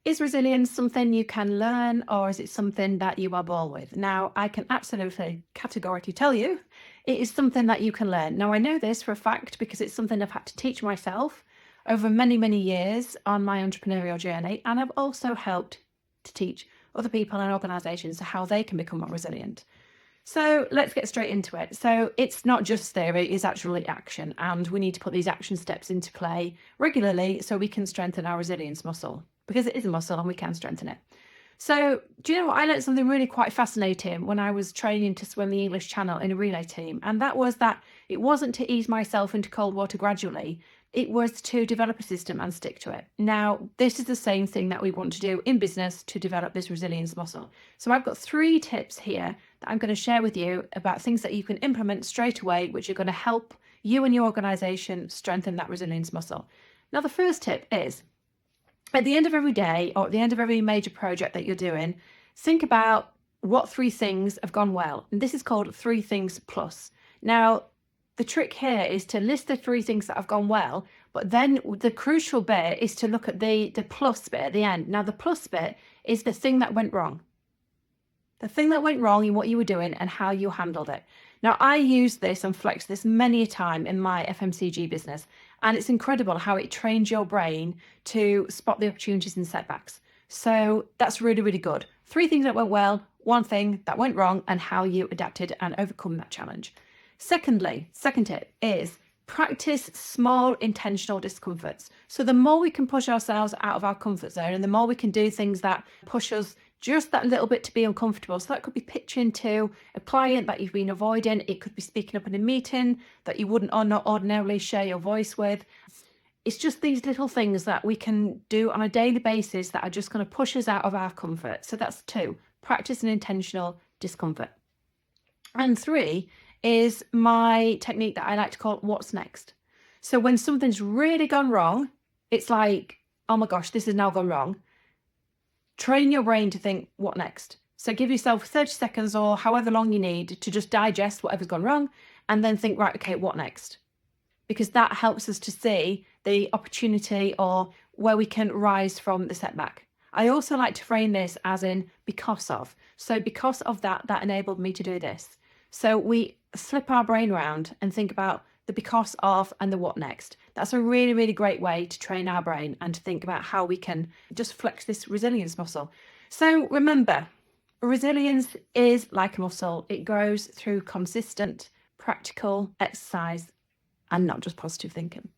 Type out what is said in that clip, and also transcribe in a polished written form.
Is resilience something you can learn, or is it something that you are born with? Now, I can absolutely categorically tell you it is something that you can learn. Now, I know this for a fact because it's something I've had to teach myself over many, many years on my entrepreneurial journey. And I've also helped to teach other people and organizations how they can become more resilient. So let's get straight into it. So it's not just theory, it's actually action. And we need to put these action steps into play regularly so we can strengthen our resilience muscle, because it is a muscle and we can strengthen it. So do you know what? I learned something really quite fascinating when I was training to swim the English Channel in a relay team. And that was that it wasn't to ease myself into cold water gradually. It was to develop a system and stick to it. Now, this is the same thing that we want to do in business to develop this resilience muscle. So I've got 3 tips here that I'm going to share with you about things that you can implement straight away, which are going to help you and your organization strengthen that resilience muscle. Now, the first tip is at the end of every day or at the end of every major project that you're doing, think about what 3 things have gone well. And this is called 3 things plus. Now, the trick here is to list the 3 things that have gone well, but then the crucial bit is to look at the plus bit at the end. Now, the plus bit is the thing that went wrong. The thing that went wrong in what you were doing and how you handled it. Now, I use this and flex this many a time in my FMCG business, and it's incredible how it trains your brain to spot the opportunities and setbacks. So that's really, really good. 3 things that went well, 1 thing that went wrong, and how you adapted and overcome that challenge. Secondly, second tip is practice small intentional discomforts. So the more we can push ourselves out of our comfort zone and the more we can do things that push us just that little bit to be uncomfortable. So that could be pitching to a client that you've been avoiding. It could be speaking up in a meeting that you wouldn't or not ordinarily share your voice with. It's just these little things that we can do on a daily basis that are just going to push us out of our comfort. So that's 2, practice an intentional discomfort. And 3 is my technique that I like to call what's next. So when something's really gone wrong, it's like, oh my gosh, this has now gone wrong. Train your brain to think, what next? So give yourself 30 seconds or however long you need to just digest whatever's gone wrong and then think, right, okay, what next? Because that helps us to see the opportunity or where we can rise from the setback. I also like to frame this as in because of. So because of that, that enabled me to do this. So we flip our brain around and think about the because of and the what next. That's a really, really great way to train our brain and to think about how we can just flex this resilience muscle. So remember, resilience is like a muscle. It grows through consistent, practical exercise and not just positive thinking.